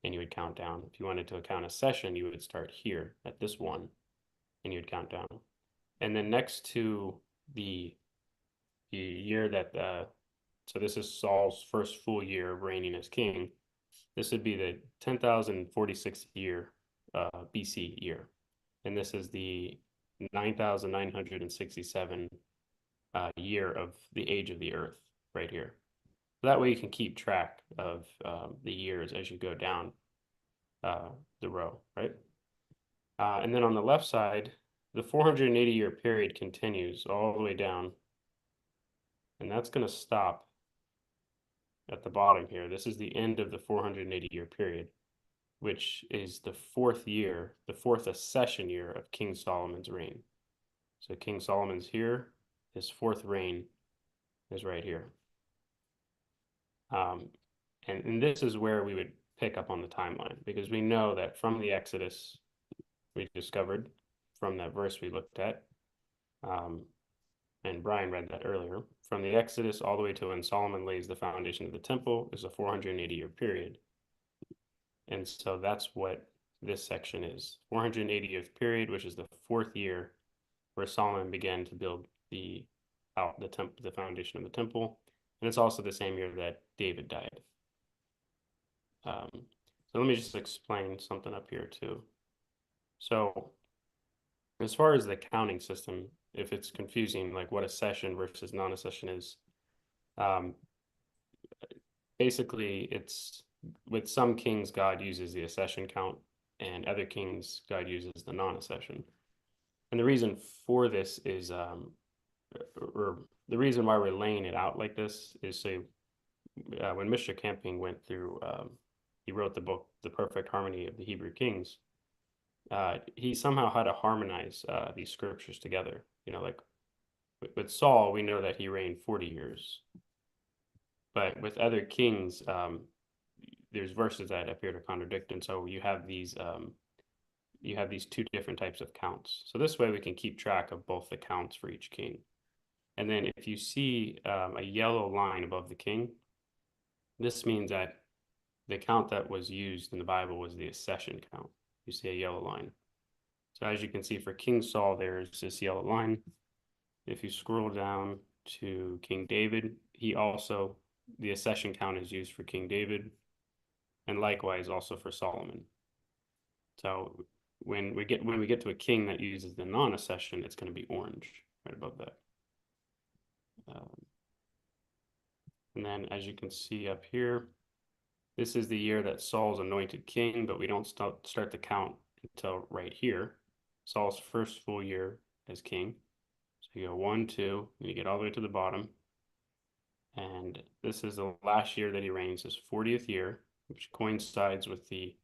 and you would count down. If you wanted to count accession, you would start here at this 1 and you would count down. And then next to the year that, so this is Saul's first full year of reigning as king. This would be the 10,046th year, BC year. And this is the 9,967 year of the age of the earth right here. So that way you can keep track of the years as you go down the row, right? And then on the left side, the 480-year period continues all the way down. And that's going to stop at the bottom here. This is the end of the 480-year period, which is the 4th year, the 4th accession year of King Solomon's reign. So King Solomon's here, his 4th reign is right here. And this is where we would pick up on the timeline, because we know that from the Exodus, we discovered from that verse we looked at, and Brian read that earlier, from the Exodus all the way to when Solomon lays the foundation of the temple is a 480-year period. And so that's what this section is, 480th period, which is the 4th year where Solomon began to build the foundation of the temple. And it's also the same year that David died. So let me just explain something up here too. So as far as the counting system, if it's confusing, like what accession versus non-accession is, basically it's with some kings, God uses the accession count, and other kings, God uses the non-accession. And the reason for this is, or the reason why we're laying it out like this is, say, when Mr. Camping went through, he wrote the book, The Perfect Harmony of the Hebrew Kings. he somehow had to harmonize these scriptures together. Like with Saul, we know that he reigned 40 years. But with other kings, there's verses that appear to contradict, and so you have these two different types of counts. So this way we can keep track of both the counts for each king. And then if you see a yellow line above the king, this means that the count that was used in the Bible was the accession count. You see a yellow line. So as you can see for King Saul, there's this yellow line. If you scroll down to King David, the accession count is used for King David, and likewise also for Solomon. So when we get to a king that uses the non-accession, it's going to be orange right above that. And then as you can see up here, this is the year that Saul's anointed king, but we don't start the count until right here, Saul's first full year as king. So you go 1, 2, and you get all the way to the bottom. And this is the last year that he reigns, his 40th year, which coincides with the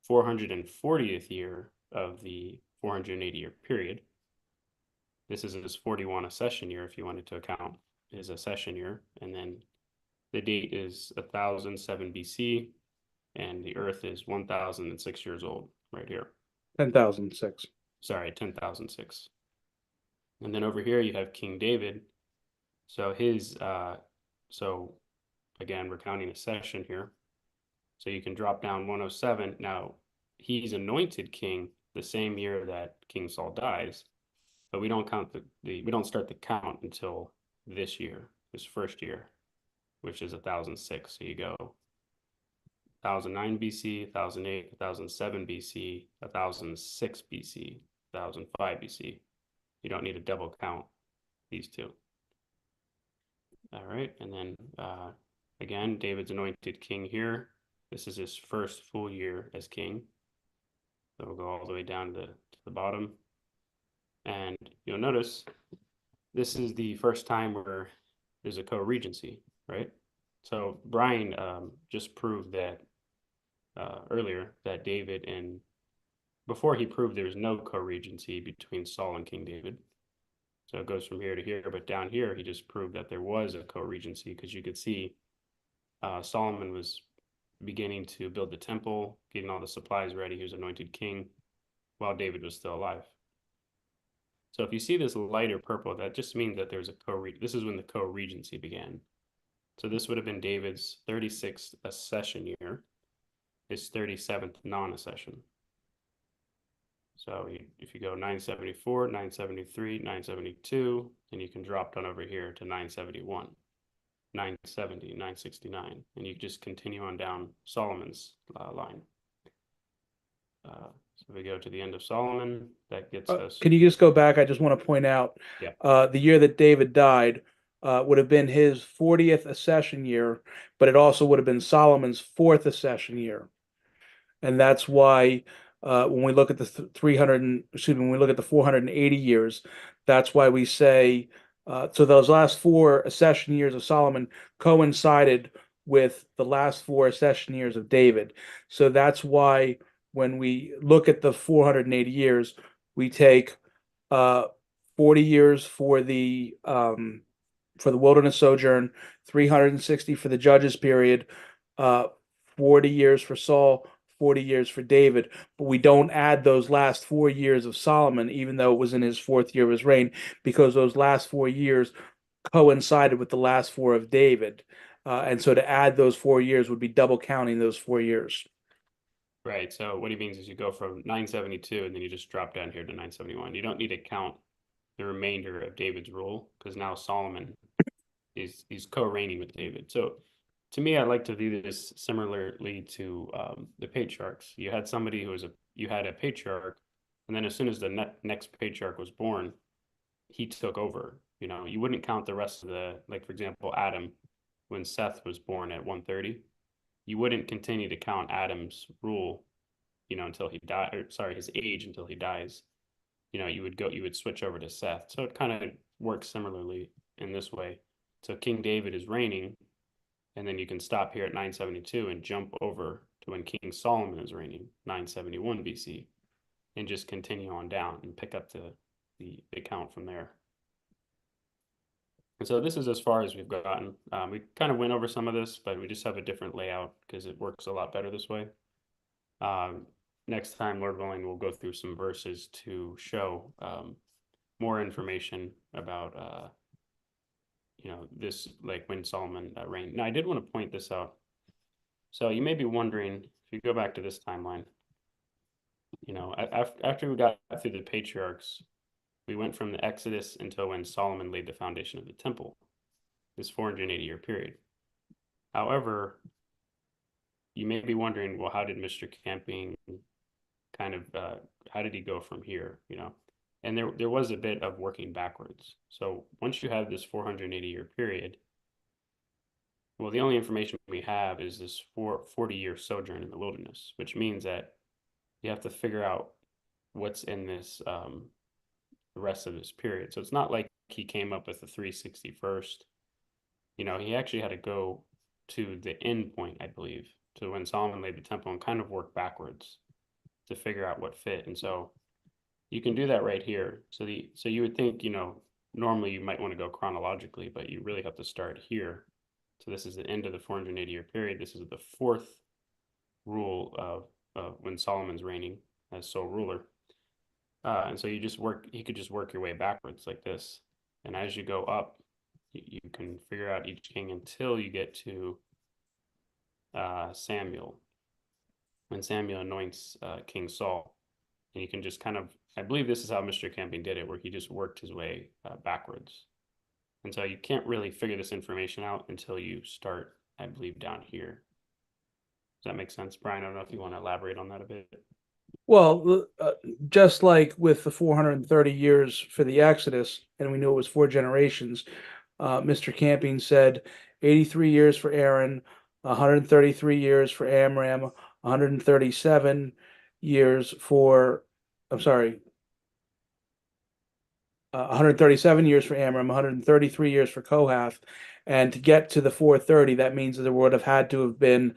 440th year of the 480-year period. This is his 41 accession year, if you wanted to account his accession year. And then the date is 1007 BC, and the earth is 1006 years old right here. 10,006. Sorry, 10,006. And then over here you have King David. So so again, we're counting accession here. So you can drop down 107. Now, he's anointed king the same year that King Saul dies, but we don't count we don't start the count until this year, his first year, which is 1006. So you go 1009 BC, 1008, 1007 BC, 1006 BC, 1005 BC. You don't need to double count these two. All right, and then again, David's anointed king here. This is his first full year as king. So we'll go all the way down to the bottom. And you'll notice this is the first time where there's a co-regency, right? So Brian just proved that earlier that David before he proved there's no co-regency between Saul and King David. So it goes from here to here, but down here he just proved that there was a co-regency, because you could see Solomon was beginning to build the temple, getting all the supplies ready. He was anointed king while David was still alive. So if you see this lighter purple, that just means that there's this is when the co-regency began. So this would have been David's 36th accession year, his 37th non-accession. So if you go 974, 973, 972, then you can drop down over here to 971, 970, 969, and you just continue on down Solomon's line. So we go to the end of Solomon. That gets us. Can you just go back? I just want to point out, the year that David died would have been his 40th accession year, but it also would have been Solomon's 4th accession year, and that's why when we look at the when we look at the 480 years, that's why we say so those last 4 accession years of Solomon coincided with the last 4 accession years of David. So that's why when we look at the 480 years, we take 40 years for the wilderness sojourn, 360 for the judges period, 40 years for Saul, 40 years for David, but we don't add those last 4 years of Solomon, even though it was in his 4th year of his reign, because those last 4 years coincided with the last 4 of David. And so to add those 4 years would be double counting those 4 years. Right. So what he means is you go from 972 and then you just drop down here to 971. You don't need to count the remainder of David's rule, because now Solomon he's co-reigning with David. So to me, I like to view this similarly to the patriarchs. You had somebody you had a patriarch, and then as soon as the next patriarch was born, he took over. You wouldn't count the rest of like for example, Adam, when Seth was born at 130, you wouldn't continue to count Adam's rule, until he died, or sorry, his age until he dies. You would switch over to Seth. So it kind of works similarly in this way. So King David is reigning, and then you can stop here at 972 and jump over to when King Solomon is reigning, 971 BC. and just continue on down and pick up the count from there. And so this is as far as we've gotten. We kind of went over some of this, but we just have a different layout because it works a lot better this way. Next time, Lord willing, we'll go through some verses to show more information about this, like when Solomon reigned. Now, I did want to point this out. So you may be wondering, if you go back to this timeline, after we got through the patriarchs, we went from the Exodus until when Solomon laid the foundation of the temple, this 480-year period. However, you may be wondering, well, how did Mr. Camping how did he go from here, And there was a bit of working backwards. So once you have this 480-year period, well, the only information we have is this 40-year sojourn in the wilderness, which means that you have to figure out what's in this the rest of this period. So it's not like he came up with the 361st. He actually had to go to the end point, I believe, to when Solomon laid the temple and kind of work backwards to figure out what fit. And so you can do that right here. So you would think, normally you might want to go chronologically, but you really have to start here. So this is the end of the 480-year period. This is the fourth rule of when Solomon's reigning as sole ruler. And so you could just work your way backwards like this. And as you go up, you can figure out each king until you get to Samuel. When Samuel anoints King Saul. And you can just I believe this is how Mr. Camping did it, where he just worked his way backwards. And so you can't really figure this information out until you start, I believe, down here. Does that make sense, Brian? I don't know if you want to elaborate on that a bit. Well, just like with the 430 years for the Exodus, and we knew it was 4 generations, Mr. Camping said 83 years for Aaron, 133 years for Amram, 137 years for, 137 years for Amram, 133 years for Kohath. And to get to the 430, that means that there would have had to have been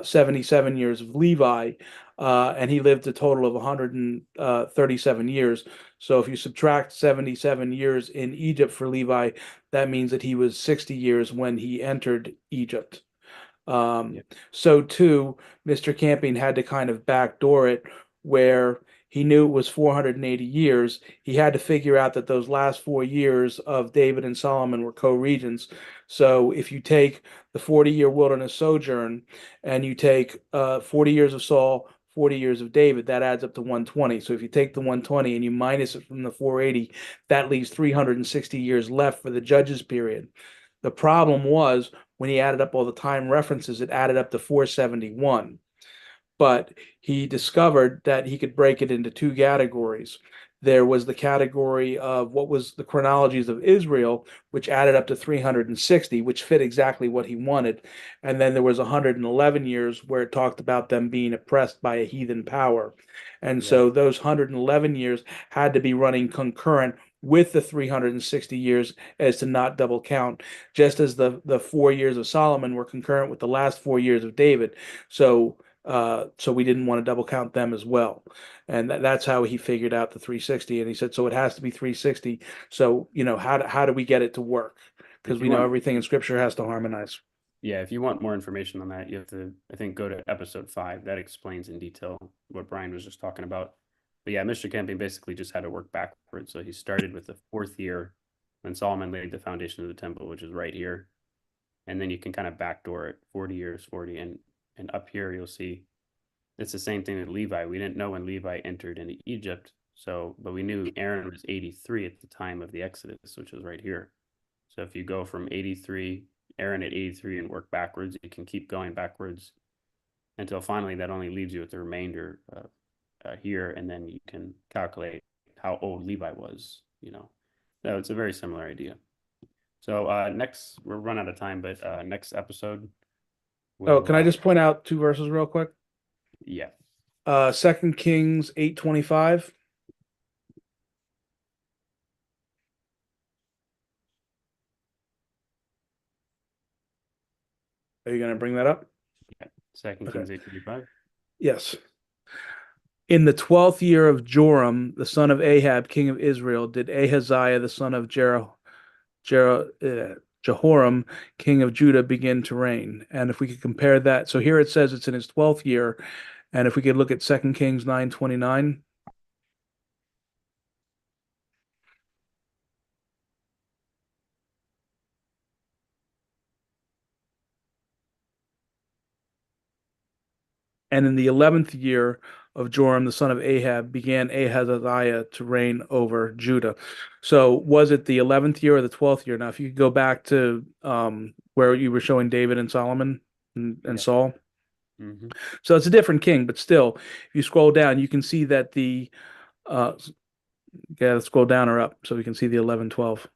77 years of Levi, and he lived a total of 137 years. So if you subtract 77 years in Egypt for Levi, that means that he was 60 years when he entered Egypt. So too, Mr. Camping had to kind of backdoor it where he knew it was 480 years. He had to figure out that those last 4 years of David and Solomon were co-regents. So if you take the 40-year wilderness sojourn and you take 40 years of Saul, 40 years of David, that adds up to 120. So if you take the 120 and you minus it from the 480, that leaves 360 years left for the judges period. The problem was when he added up all the time references, it added up to 471. But he discovered that he could break it into 2 categories. There was the category of what was the chronologies of Israel, which added up to 360, which fit exactly what he wanted. And then there was 111 years where it talked about them being oppressed by a heathen power. And so those 111 years had to be running concurrent with the 360 years as to not double count, just as the 4 years of Solomon were concurrent with the last 4 years of David. So we didn't want to double count them as well. And that's how he figured out the 360. And he said, so it has to be 360. So, how do we get it to work? Because we know everything in scripture has to harmonize. Yeah, if you want more information on that, you have to, I think, go to episode 5. That explains in detail what Brian was just talking about. But yeah, Mr. Camping basically just had to work backwards. So he started with the 4th year when Solomon laid the foundation of the temple, which is right here. And then you can kind of backdoor it, 40 years, 40. And up here, you'll see it's the same thing with Levi. We didn't know when Levi entered into Egypt. But we knew Aaron was 83 at the time of the Exodus, which is right here. So if you go from 83, Aaron at 83 and work backwards, you can keep going backwards until finally that only leaves you with the remainder here. And then you can calculate how old Levi was, So it's a very similar idea. So next, we're run out of time, but next episode. Can I just point out 2 verses real quick? Yeah. 2 Kings 8:25. Are you going to bring that up? Yeah. 2 Kings 8:25. Yes. In the 12th year of Joram, the son of Ahab, king of Israel, did Ahaziah, the son of Jehoram, king of Judah, begin to reign. And if we could compare that, so here it says it's in his 12th year. And if we could look at 2 Kings 9:29. And in the 11th year of Joram, the son of Ahab, began Ahaziah to reign over Judah. So was it the 11th year or the 12th year? Now, if you could go back to where you were showing David and Solomon and Yeah. Saul. Mm-hmm. So it's a different king, but still, if you scroll down, you can see that yeah, let's scroll down or up so we can see the 11, 12.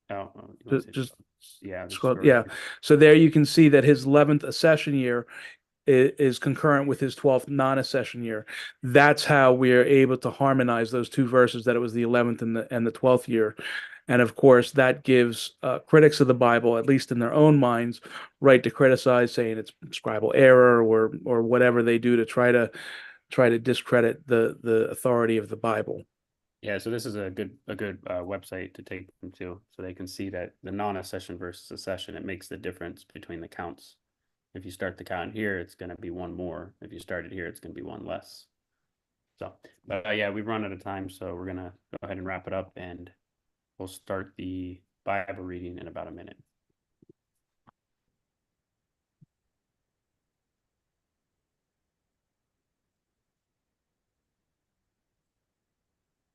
Oh, you want to say Just yeah, scroll, yeah. So there you can see that his 11th accession year is concurrent with his 12th non-accession year. That's how we are able to harmonize those two verses, that it was the 11th and the 12th year. And of course, that gives critics of the Bible, at least in their own minds, right to criticize, saying it's scribal error or whatever they do to try to discredit the authority of the Bible. Yeah, so this is a good website to take them to, so they can see that the non-accession versus accession, it makes the difference between the counts. If you start the count here, it's going to be one more. If you start it here, it's going to be one less. So, but yeah, we've run out of time, so we're going to go ahead and wrap it up, and we'll start the Bible reading in about a minute.